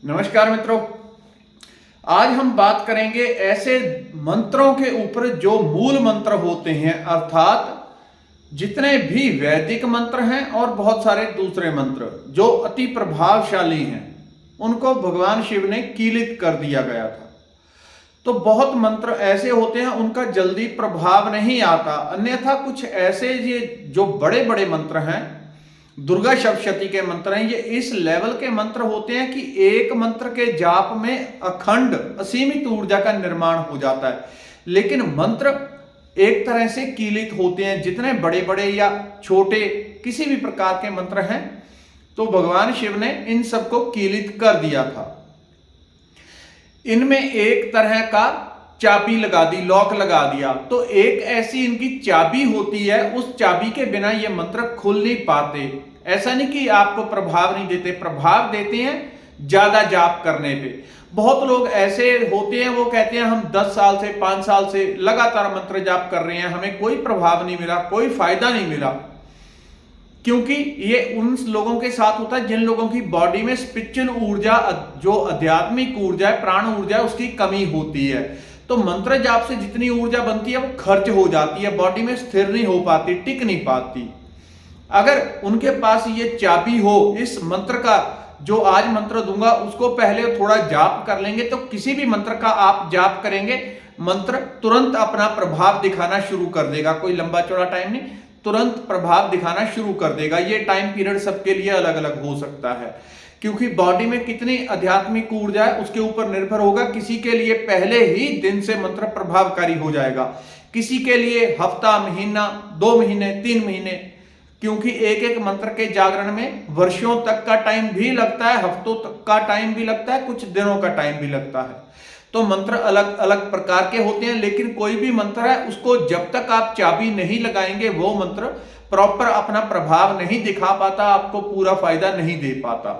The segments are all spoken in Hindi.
नमस्कार मित्रों, आज हम बात करेंगे ऐसे मंत्रों के ऊपर जो मूल मंत्र होते हैं, अर्थात जितने भी वैदिक मंत्र हैं और बहुत सारे दूसरे मंत्र जो अति प्रभावशाली हैं, उनको भगवान शिव ने कीलित कर दिया गया था। तो बहुत मंत्र ऐसे होते हैं उनका जल्दी प्रभाव नहीं आता, अन्यथा कुछ ऐसे ये जो बड़े बड़े मंत्र हैं, दुर्गा सप्तशती के मंत्र हैं, ये इस लेवल के मंत्र होते हैं कि एक मंत्र के जाप में अखंड असीमित ऊर्जा का निर्माण हो जाता है। लेकिन मंत्र एक तरह से कीलित होते हैं, जितने बड़े बड़े या छोटे किसी भी प्रकार के मंत्र हैं, तो भगवान शिव ने इन सबको कीलित कर दिया था। इनमें एक तरह का चाबी लगा दी, लॉक लगा दिया, तो एक ऐसी इनकी चाबी होती है, उस चाबी के बिना ये मंत्र खुल नहीं पाते। ऐसा नहीं कि आपको प्रभाव नहीं देते, प्रभाव देते हैं ज्यादा जाप करने पे। बहुत लोग ऐसे होते हैं, वो कहते हैं हम 10 साल से 5 साल से लगातार मंत्र जाप कर रहे हैं, हमें कोई प्रभाव नहीं मिला, कोई फायदा नहीं मिला। क्योंकि ये उन लोगों के साथ होता है जिन लोगों की बॉडी में स्पिरिचुअल ऊर्जा, जो आध्यात्मिक ऊर्जा है, प्राण ऊर्जा है, उसकी कमी होती है। तो मंत्र जाप से जितनी ऊर्जा बनती है वो खर्च हो जाती है, बॉडी में स्थिर नहीं हो पाती, टिक नहीं पाती। अगर उनके पास ये चाबी हो इस मंत्र का, जो आज मंत्र दूंगा उसको पहले थोड़ा जाप कर लेंगे, तो किसी भी मंत्र का आप जाप करेंगे, मंत्र तुरंत अपना प्रभाव दिखाना शुरू कर देगा। कोई लंबा चौड़ा टाइम नहीं, तुरंत प्रभाव दिखाना शुरू कर देगा। ये टाइम पीरियड सबके लिए अलग अलग हो सकता है, क्योंकि बॉडी में कितनी आध्यात्मिक ऊर्जा है उसके ऊपर निर्भर होगा। किसी के लिए पहले ही दिन से मंत्र प्रभावकारी हो जाएगा, किसी के लिए हफ्ता, महीना, 2 महीने, 3 महीने, क्योंकि एक एक मंत्र के जागरण में वर्षों तक का टाइम भी लगता है, हफ्तों तक का टाइम भी लगता है, कुछ दिनों का टाइम भी लगता है। तो मंत्र अलग अलग प्रकार के होते हैं, लेकिन कोई भी मंत्र है उसको जब तक आप चाबी नहीं लगाएंगे वो मंत्र प्रॉपर अपना प्रभाव नहीं दिखा पाता, आपको पूरा फायदा नहीं दे पाता।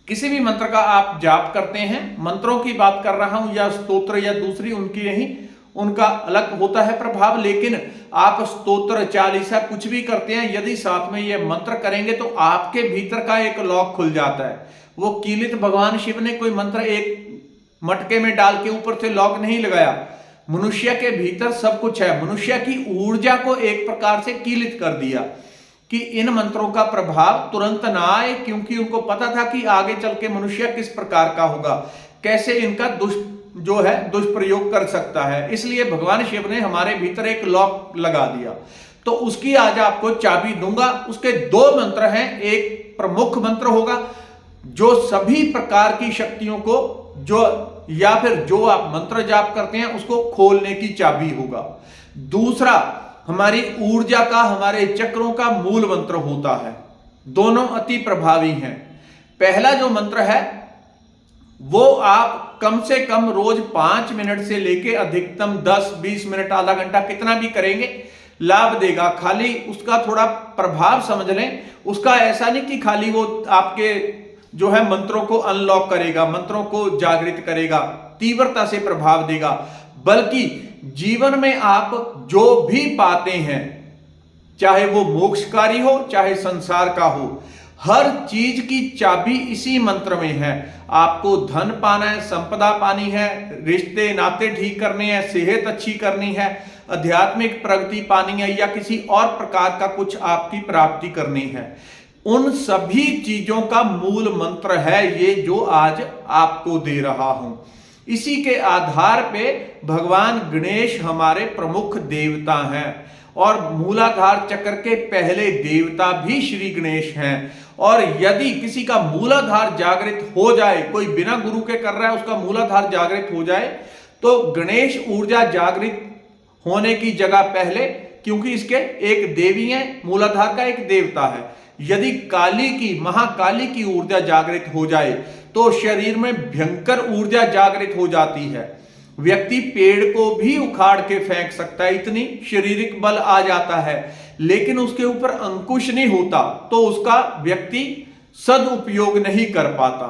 किसी भी मंत्र का आप जाप करते हैं, मंत्रों की बात कर रहा हूं या स्तोत्र या दूसरी, उनकी नहीं, उनका अलग होता है प्रभाव। लेकिन आप स्तोत्र, चालीसा कुछ भी करते हैं, यदि साथ में ये मंत्र करेंगे तो आपके भीतर का एक लॉक खुल जाता है। वो कीलित भगवान शिव ने कोई मंत्र एक मटके में डाल के ऊपर से लॉक नहीं लगाया, मनुष्य के भीतर सब कुछ है। मनुष्य की ऊर्जा को एक प्रकार से कीलित कर दिया कि इन मंत्रों का प्रभाव तुरंत ना आए, क्योंकि उनको पता था कि आगे चल के मनुष्य किस प्रकार का होगा, कैसे इनका दुष्प्रयोग कर सकता है। इसलिए भगवान शिव ने हमारे भीतर एक लॉक लगा दिया। तो उसकी आज आपको चाबी दूंगा। उसके 2 मंत्र हैं। एक प्रमुख मंत्र होगा जो सभी प्रकार की शक्तियों को, या फिर जो आप मंत्र जाप करते हैं उसको खोलने की चाबी होगा। दूसरा हमारी ऊर्जा का, हमारे चक्रों का मूल मंत्र होता है। दोनों अति प्रभावी हैं। पहला जो मंत्र है वो आप कम से कम रोज 5 मिनट से लेके अधिकतम 10-20 मिनट, आधा घंटा, कितना भी करेंगे लाभ देगा। खाली उसका थोड़ा प्रभाव समझ लें। उसका ऐसा नहीं कि खाली वो आपके जो है मंत्रों को अनलॉक करेगा, मंत्रों को जागृत करेगा, तीव्रता से प्रभाव देगा, बल्कि जीवन में आप जो भी पाते हैं, चाहे वो मोक्षकारी हो चाहे संसार का हो, हर चीज की चाबी इसी मंत्र में है। आपको धन पाना है, संपदा पानी है, रिश्ते नाते ठीक करने हैं, सेहत अच्छी करनी है, आध्यात्मिक प्रगति पानी है, या किसी और प्रकार का कुछ आपकी प्राप्ति करनी है, उन सभी चीजों का मूल मंत्र है ये जो आज आपको दे रहा हूं। इसी के आधार पे भगवान गणेश हमारे प्रमुख देवता हैं, और मूलाधार चक्र के पहले देवता भी श्री गणेश हैं। और यदि किसी का मूलाधार जागृत हो जाए, कोई बिना गुरु के कर रहा है, उसका मूलाधार जागृत हो जाए, तो गणेश ऊर्जा जागृत होने की जगह पहले, क्योंकि इसके एक देवी है, मूलाधार का एक देवता है, यदि काली की, महाकाली की ऊर्जा जागृत हो जाए तो शरीर में भयंकर ऊर्जा जागृत हो जाती है। व्यक्ति पेड़ को भी उखाड़ के फेंक सकता है, इतनी शारीरिक बल आ जाता है, लेकिन उसके ऊपर अंकुश नहीं होता, तो उसका व्यक्ति सदुपयोग नहीं कर पाता।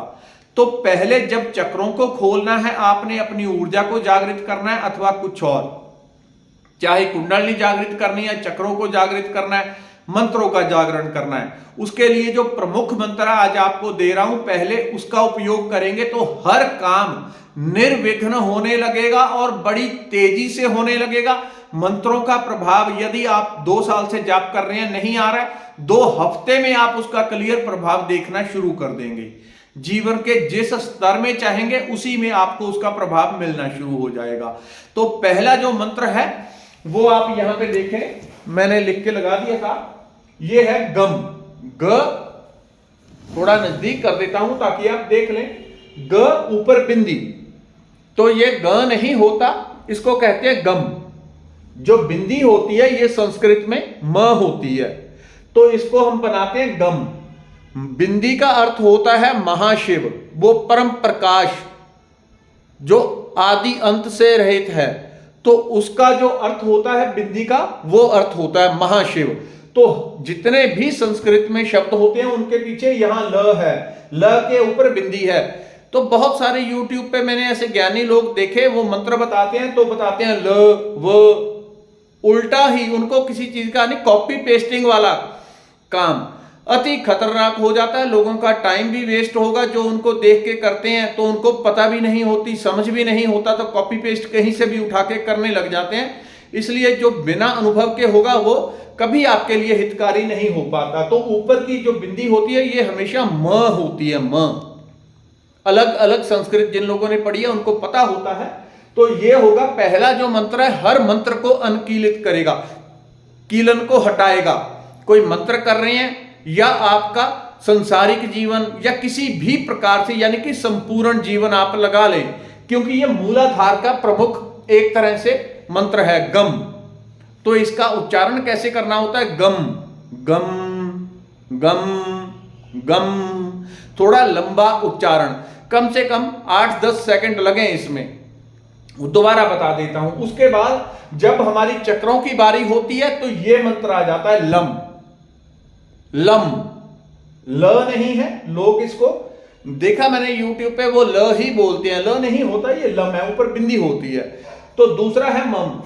तो पहले जब चक्रों को खोलना है, आपने अपनी ऊर्जा को जागृत करना है, अथवा कुछ और, चाहे कुंडली जागृत करनी है, चक्रों को जागृत करना है, मंत्रों का जागरण करना है। उसके लिए जो प्रमुख मंत्र आज आपको दे रहा हूं, पहले उसका उपयोग करेंगे तो हर काम निर्विघ्न होने लगेगा और बड़ी तेजी से होने लगेगा। मंत्रों का प्रभाव यदि आप 2 साल से जाप कर रहे हैं, नहीं आ रहा है, 2 हफ्ते में आप उसका क्लियर प्रभाव देखना शुरू कर देंगे। जीवन के जिस स्तर में चाहेंगे उसी में आपको उसका प्रभाव मिलना शुरू हो जाएगा। तो पहला जो मंत्र है वो आप यहां पे देखें, मैंने लिख के लगा दिया था, ये है गम। ग थोड़ा नजदीक कर देता हूं ताकि आप देख लें। ग ऊपर बिंदी, तो ये ग नहीं होता, इसको कहते हैं गम। जो बिंदी होती है ये संस्कृत में म होती है, तो इसको हम बनाते हैं गम। बिंदी का अर्थ होता है महाशिव, वो परम प्रकाश जो आदि अंत से रहित है, तो उसका जो अर्थ होता है बिंदी का, वो अर्थ होता है महाशिव। तो जितने भी संस्कृत में शब्द होते हैं उनके पीछे यहां ल है, ल के ऊपर बिंदी है। तो बहुत सारे YouTube पे मैंने ऐसे ज्ञानी लोग देखे, वो मंत्र बताते हैं तो बताते हैं ल व, उल्टा ही उनको किसी चीज का नहीं, कॉपी पेस्टिंग वाला काम अति खतरनाक हो जाता है। लोगों का टाइम भी वेस्ट होगा, जो उनको देख के करते हैं तो उनको पता भी नहीं होती, समझ भी नहीं होता, तो कॉपी पेस्ट कहीं से भी उठा के करने लग जाते हैं। इसलिए जो बिना अनुभव के होगा वो कभी आपके लिए हितकारी नहीं हो पाता। तो ऊपर की जो बिंदी होती है ये हमेशा म होती है, म। अलग अलग संस्कृत जिन लोगों ने पढ़ी है उनको पता होता है। तो ये होगा पहला जो मंत्र है, हर मंत्र को अनुकीलित करेगा, कीलन को हटाएगा। कोई मंत्र कर रहे हैं या आपका संसारिक जीवन या किसी भी प्रकार से, यानी कि संपूर्ण जीवन आप लगा लें, क्योंकि ये मूलाधार का प्रमुख एक तरह से मंत्र है गम। तो इसका उच्चारण कैसे करना होता है? गम गम गम गम, थोड़ा लंबा उच्चारण, कम से कम 8-10 सेकंड लगे इसमें। दोबारा बता देता हूं। उसके बाद जब हमारी चक्रों की बारी होती है तो यह मंत्र आ जाता है लम। लम, ल नहीं है, लोग इसको देखा मैंने YouTube पे वो ल ही बोलते हैं, ल नहीं होता, ये लम है, ऊपर बिंदी होती है। तो दूसरा है मम,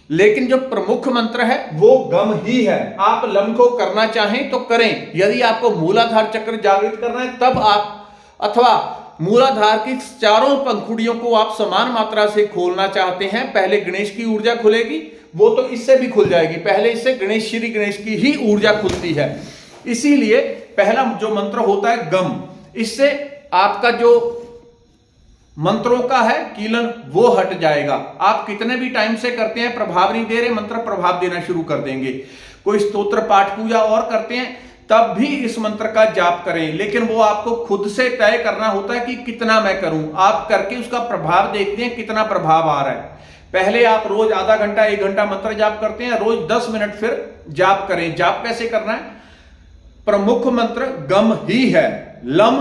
लेकिन जो प्रमुख मंत्र है वो गम ही है। आप लम को करना चाहें तो करें, यदि आपको मूलाधार चक्र जागृत करना है तब आप, अथवा मूलाधार की चारों पंखुड़ियों को आप समान मात्रा से खोलना चाहते हैं, पहले गणेश की ऊर्जा खुलेगी, वो तो इससे भी खुल जाएगी, पहले इससे गणेश, श्री गणेश की ही ऊर्जा खुलती है। इसीलिए पहला जो मंत्र होता है गम, इससे आपका जो मंत्रों का है कीलन वो हट जाएगा। आप कितने भी टाइम से करते हैं, प्रभाव नहीं दे रहे, मंत्र प्रभाव देना शुरू कर देंगे। कोई स्तोत्र पाठ पूजा और करते हैं तब भी इस मंत्र का जाप करें, लेकिन वो आपको खुद से तय करना होता है कि कितना मैं करूं। आप करके उसका प्रभाव देखते हैं कितना प्रभाव आ रहा है। पहले आप रोज आधा घंटा 1 घंटा मंत्र जाप करते हैं, रोज 10 मिनट फिर जाप करें। जाप कैसे करना है? प्रमुख मंत्र गम ही है। लम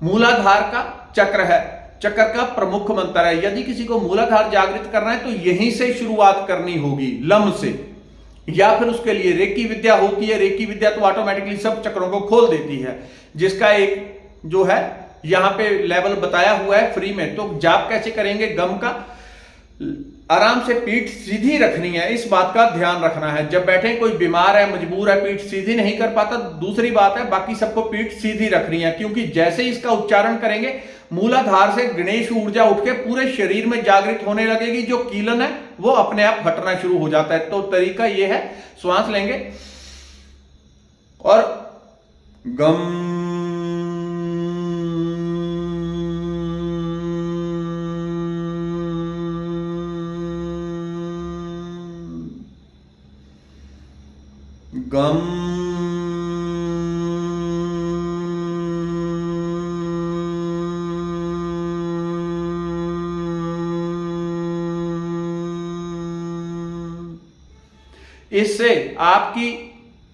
मूलाधार का चक्र है, चक्र का प्रमुख मंत्र है। यदि किसी को मूलाधार जागृत करना है तो यहीं से शुरुआत करनी होगी, लम से। या फिर उसके लिए रेकी विद्या होती है, रेकी विद्या तो ऑटोमेटिकली सब चक्रों को खोल देती है, जिसका एक जो है यहां पे लेवल बताया हुआ है फ्री में। तो जाप कैसे करेंगे? गम का आराम से पीठ सीधी रखनी है, इस बात का ध्यान रखना है। जब बैठे कोई बीमार है, मजबूर है, पीठ सीधी नहीं कर पाता, दूसरी बात है, बाकी सबको पीठ सीधी रखनी है, क्योंकि जैसे ही इसका उच्चारण करेंगे मूलाधार से गणेश ऊर्जा उठ के पूरे शरीर में जागृत होने लगेगी। जो कीलन है वो अपने आप हटना शुरू हो जाता है। तो तरीका ये है, श्वास लेंगे और गम गम इससे आपकी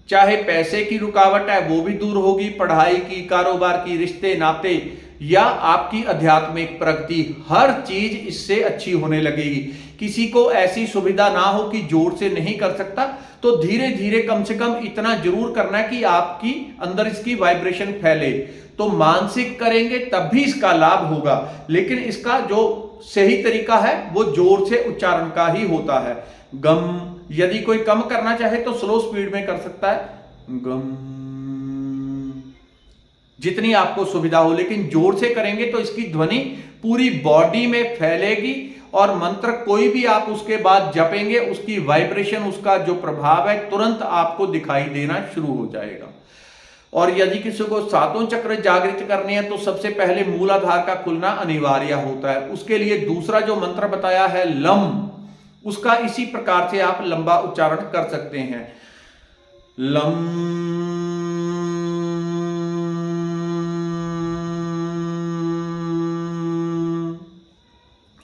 चाहे पैसे की रुकावट है वो भी दूर होगी, पढ़ाई की, कारोबार की, रिश्ते नाते या आपकी आध्यात्मिक प्रगति, हर चीज इससे अच्छी होने लगेगी। किसी को ऐसी सुविधा ना हो कि जोर से नहीं कर सकता, तो धीरे धीरे कम से कम इतना जरूर करना है कि आपकी अंदर इसकी वाइब्रेशन फैले। तो मानसिक करेंगे तब भी इसका लाभ होगा, लेकिन इसका जो सही तरीका है वो जोर से उच्चारण का ही होता है। गम, यदि कोई कम करना चाहे तो स्लो स्पीड में कर सकता है, गम, जितनी आपको सुविधा हो, लेकिन जोर से करेंगे तो इसकी ध्वनि पूरी बॉडी में फैलेगी और मंत्र कोई भी आप उसके बाद जपेंगे उसकी वाइब्रेशन, उसका जो प्रभाव है तुरंत आपको दिखाई देना शुरू हो जाएगा। और यदि किसी को सातों चक्र जागृत करने हैं तो सबसे पहले मूलाधार का खुलना अनिवार्य होता है। उसके लिए दूसरा जो मंत्र बताया है लम, उसका इसी प्रकार से आप लंबा उच्चारण कर सकते हैं। लम,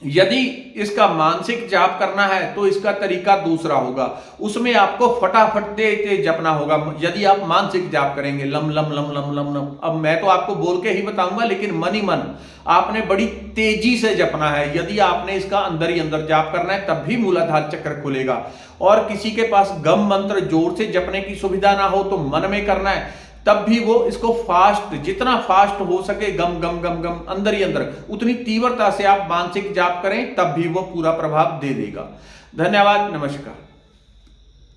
यदि इसका मानसिक जाप करना है तो इसका तरीका दूसरा होगा, उसमें आपको फटाफट तेज जपना होगा। यदि आप मानसिक जाप करेंगे lump lump lump lump lump lump, अब मैं तो आपको बोल के ही बताऊंगा, लेकिन मन ही मन आपने बड़ी तेजी से जपना है। यदि आपने इसका अंदर ही अंदर जाप करना है तब भी मूलाधार चक्र खुलेगा। और किसी के पास गम मंत्र जोर से जपने की सुविधा ना हो तो मन में करना है, तब भी वो इसको फास्ट, जितना फास्ट हो सके गम गम गम गम अंदर ही अंदर उतनी तीव्रता से आप मानसिक जाप करें, तब भी वो पूरा प्रभाव दे देगा। धन्यवाद, नमस्कार।